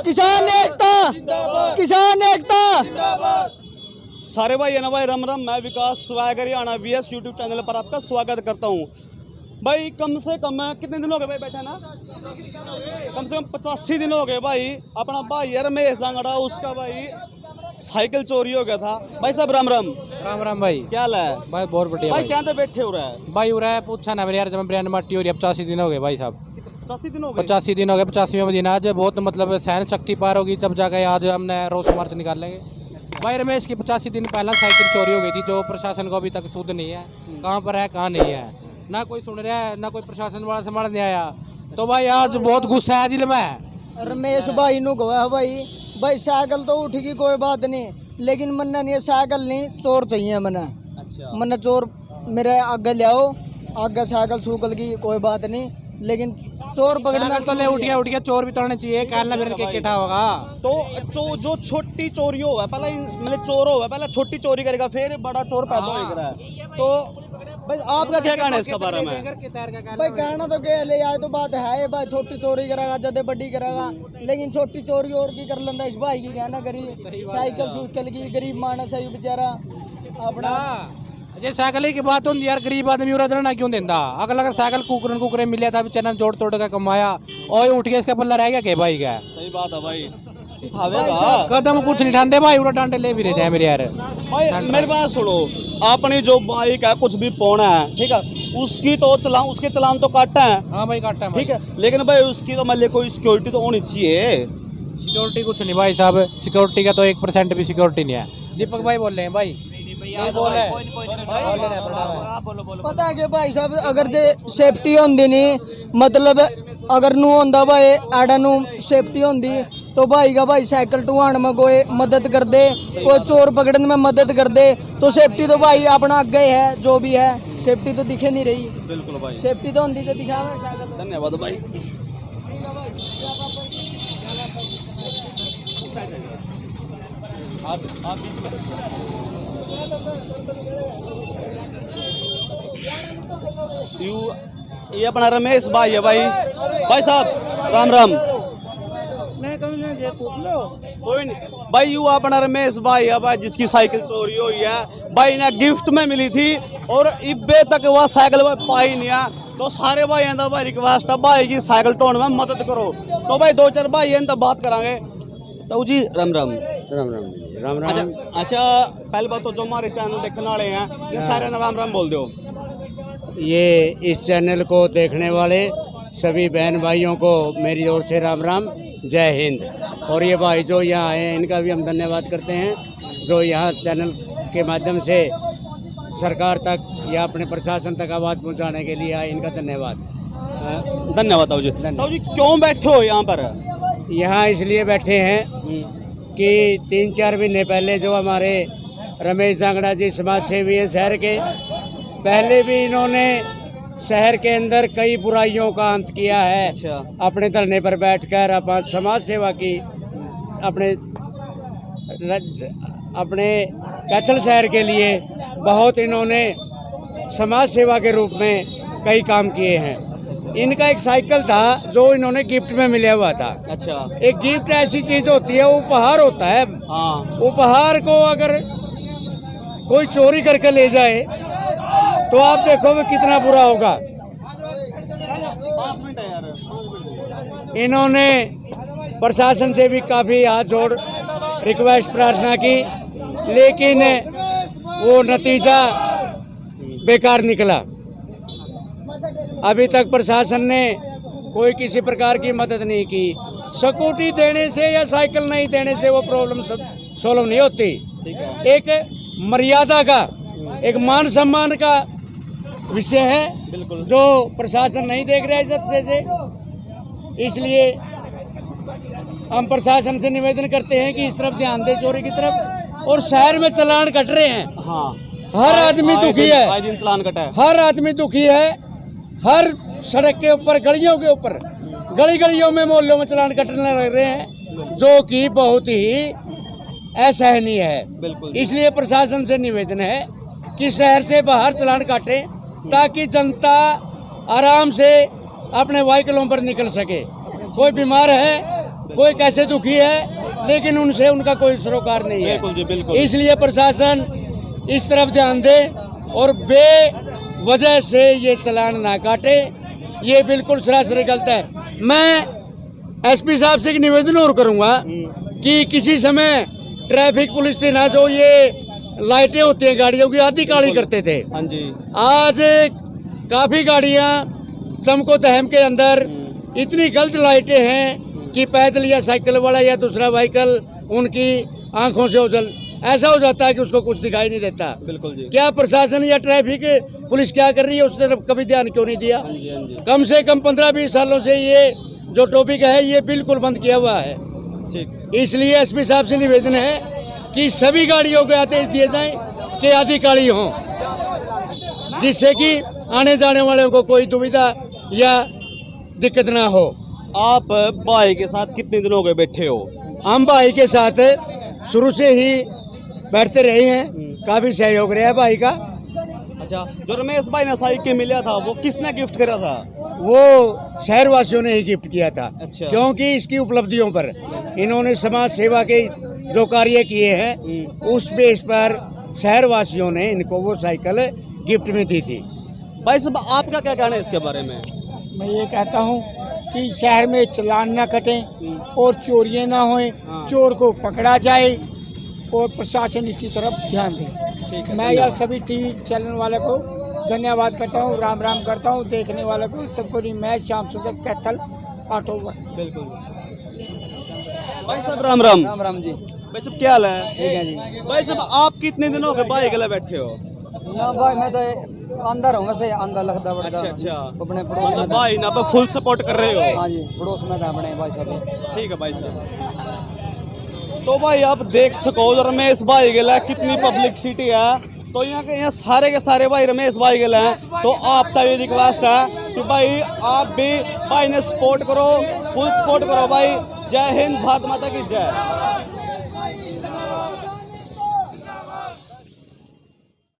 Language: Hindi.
किसान एकता, किसान एकता। सारे भाई है ना भाई, राम राम। मैं Vikas swag Haryana VS YouTube channel पर आपका स्वागत करता हूँ। भाई कम से कम कितने दिन हो गए भाई बैठे ना, कम से कम 85 दिन हो गए भाई। अपना भाई है रमेश जांगड़ा, उसका भाई साइकिल चोरी हो गया था। भाई साहब राम राम। राम राम भाई। क्या हाल है भाई बहुत बढ़िया भाई? भाई। क्या बैठे हो रहा है भाई हो रहा है पूछा ना मेरे यार, जब ब्रांड मट्टी हो रही है। 85 दिन हो गए भाई साहब, 85 दिन हो गए। 85 दिन हो गए। 85वें दिन आज बहुत मतलब सहन शक्ति पार होगी, तब जाकर आज हमने रोस मार्च निकाल लेंगे। भाई रमेश की 85 दिन पहला साइकिल चोरी हो गई थी, जो प्रशासन को अभी तक सुध नहीं है कहाँ पर है कहाँ नहीं है। ना कोई सुन रहा है, ना कोई प्रशासन वाला संभाल नहीं आया। तो भाई आज बहुत गुस्सा है दिल में। रमेश भाई नु गवा भाई, भाई साइकिल तो उठेगी कोई बात नहीं, लेकिन मन्ना नहीं साइकिल नहीं, चोर चाहिए मन्ना। अच्छा मन्ना चोर मेरे आगे ले आओ, आगे साइकिल सूकल की कोई बात नहीं, लेकिन चोर पकड़ना तो ले उठ गया चोर भी तोड़ने चाहिए। कहना मेरे के किठा होगा तो जो छोटी चोरी हो पहले, मतलब चोर हो पहले छोटी चोरी करेगा, फिर बड़ा चोर पैदा होगा। तो भाई आपका क्या कहना है इसका बारे में? भाई कहना तो क्या ले आए तो बात है भाई, छोटी चोरी करेगा जदे बड़ी करेगा, लेकिन छोटी चोरी और की कर लेंदा इस भाई की कहना करी। साइकिल सूकल की गरीब मानस है बेचारा अपना। जे साइकिल की बात होती यार, गरीब आदमी उड़ा क्यों देता? अगला साइकिल कुकरे मिले था बेचारा, जोड़ तोड़ का कमाया और उठ के इसका पल्ला रह गया के भाई का। सही बात है भाई। कदम कुछ नहीं ठानते भाई, उड़ा डांडे ले भी रहे थे मेरे यार। भाई मेरे पास सुनो, अपनी जो बाइक है कुछ भी पौना है ठीक है, उसकी तो चलान, उसके चलान तो काटा है। हाँ भाई काटा है ठीक है, लेकिन भाई उसकी तो मतलब कोई सिक्योरिटी तो होनी चाहिए। सिक्योरिटी कुछ नहीं भाई साहब, सिक्योरिटी का तो 1% भी सिक्योरिटी नहीं है। दीपक भाई बोल रहे हैं भाई, पता है कि भाई साहब अगर जे सेफ्टी होंदी नहीं, मतलब अगर नू होंदा भाई आड़ा नू सेफ्टी होंदी तो भाई का भाई साइकिल टुहान में कोई मदद कर दे, कोई चोर पकड़ने में मदद कर दे, तो सेफ्टी तो भाई अपना आगे है। जो भी है सेफ्टी तो दिखे नहीं रही। बिल्कुल भाई, सेफ्टी तो होंदी तो दिखावे साइकिल। धन्यवाद भाई। आप बीच में ये अपना रमेश भाई है भाई। भाई साहब राम राम। कोई नहीं भाई, यू अपना रमेश भाई है भाई, जिसकी साइकिल चोरी हुई है भाई ने गिफ्ट में मिली थी और इब्बे तक वह साइकिल भाई पाई नहीं है। तो सारे भाई हैं भाई रिक्वेस्ट है भाई की साइकिल टोन में मदद करो। तो भाई 2-4 भाई हैं तो बात करांगे। तो जी राम राम। राम राम राम राम। अच्छा पहली बात तो जो हमारे चैनल देखने वाले हैं ये सारे ना राम राम बोल दो। ये इस चैनल को देखने वाले सभी बहन भाइयों को मेरी ओर से राम राम, जय हिंद। और ये भाई जो यहाँ आए हैं इनका भी हम धन्यवाद करते हैं, जो यहाँ चैनल के माध्यम से सरकार तक या अपने प्रशासन तक आवाज़ पहुँचाने के लिए आए, इनका धन्यवाद। धन्यवाद ताऊ जी। ताऊ जी क्यों बैठे हो यहाँ पर? यहाँ इसलिए बैठे हैं कि 3-4 महीने पहले जो हमारे रमेश जांगड़ा जी समाज सेवी हैं शहर के, पहले भी इन्होंने शहर के अंदर कई बुराइयों का अंत किया है। अच्छा। अपने धरने पर बैठकर अपना समाज सेवा की, अपने कैथल शहर के लिए बहुत इन्होंने समाज सेवा के रूप में कई काम किए हैं। इनका एक साइकिल था जो इन्होंने गिफ्ट में मिला हुआ था। अच्छा। एक गिफ्ट ऐसी चीज होती है, उपहार होता है। हाँ। उपहार को अगर कोई चोरी करके ले जाए तो आप देखो वो कितना बुरा होगा। इन्होंने प्रशासन से भी काफ़ी हाथ जोड़ रिक्वेस्ट प्रार्थना की, लेकिन वो नतीजा बेकार निकला। अभी तक प्रशासन ने कोई किसी प्रकार की मदद नहीं की। सिक्योरिटी देने से या साइकिल नहीं देने से वो प्रॉब्लम सॉल्व नहीं होती। एक मर्यादा का, एक मान सम्मान का विषय है जो प्रशासन नहीं देख रहा है इज्जत से। इसलिए हम प्रशासन से निवेदन करते हैं कि इस तरफ ध्यान दे, चोरी की तरफ। और शहर में चालान कट रहे हैं। हाँ। हर आदमी दुखी है, आए दिन चालान कटा है। हर आदमी दुखी है। हर सड़क के ऊपर, गलियों के ऊपर, गलियों में, मोहल्लों में चालान कटने लग रहे हैं, जो कि बहुत ही असहनीय है। बिल्कुल। इसलिए प्रशासन से निवेदन है कि शहर से बाहर चालान काटें ताकि जनता आराम से अपने व्हीकलों पर निकल सके। कोई बीमार है कोई कैसे दुखी है लेकिन उनसे उनका कोई सरोकार नहीं है। बिल्कुल जी, बिल्कुल। इसलिए प्रशासन इस तरफ ध्यान दे और बेवजह से ये चालान ना काटे, ये बिल्कुल सरासर गलत है। मैं एसपी साहब से एक निवेदन और करूंगा कि किसी समय ट्रैफिक पुलिस थी ना, जो ये लाइटें होती हैं गाड़ियों की आधी काली करते थे, हाँ जी, आज काफी गाड़ियां चमको तहम के अंदर इतनी गलत लाइटें हैं कि पैदल या साइकिल वाला या दूसरा व्हीकल उनकी आंखों से ओझल ऐसा हो जाता है कि उसको कुछ दिखाई नहीं देता। बिल्कुल जी। क्या प्रशासन या ट्रैफिक पुलिस क्या कर रही है, उस तरफ कभी ध्यान क्यों नहीं दिया? हाँ जी, हाँ जी। कम से कम 15-20 सालों से ये जो टॉपिक है ये बिल्कुल बंद किया हुआ है। ठीक, इसलिए एसपी साहब से निवेदन है कि सभी गाड़ियों को आदेश दिए जाएं कि आधी काली हों, जिससे कि आने जाने वालों को कोई दुविधा या दिक्कत ना हो। आप भाई के साथ कितने दिन हो गए बैठे हो? हम भाई के साथ शुरू से ही बैठते रहे हैं, काफी सहयोग रहा है भाई का। अच्छा, जो रमेश भाई ने साइकिल मिला था वो किसने गिफ्ट करा था? वो शहर वासियों ने ही गिफ्ट किया था। अच्छा। क्योंकि इसकी उपलब्धियों पर इन्होंने समाज सेवा के जो कार्य किए हैं उस बेस पर शहर वासियों ने इनको वो साइकिल गिफ्ट में दी थी। भाई साहब, आपका क्या कहना है इसके बारे में? मैं ये कहता हूँ कि शहर में चालान ना कटें और चोरियां ना होएं, चोर को पकड़ा जाए और प्रशासन इसकी तरफ ध्यान दे। मैं यार सभी टीवी चैनल वाले को धन्यवाद करता हूँ, राम राम करता हूँ, देखने वाले को सबको। मैं श्याम सुंदर कैथल ऑटो। बिल्कुल भाई साहब, राम राम। राम राम जी। भाई साहब, क्या हाल है? ठीक है जी। भाई साहब, आप कितने दिन हो गए भाई के लिए बैठे हो? ना भाई मैं तो अंदर हूँ, वैसे अंदर लगता बड़ा। अच्छा अच्छा, अपने पड़ोस में मतलब था। भाई ना फुल सपोर्ट कर रहे हो? हाँ जी, पड़ोस में था अपने भाई साहब। ठीक है भाई साहब। तो भाई आप देख सको रमेश भाई के लिए कितनी पब्लिसिटी है। तो यहाँ के सारे भाई रमेश भाई के लिए हैं। तो आप तक ये रिक्वेस्ट है कि भाई आप भी भाई ने सपोर्ट करो, फुल सपोर्ट करो भाई। जय हिंद, भारत माता की जय।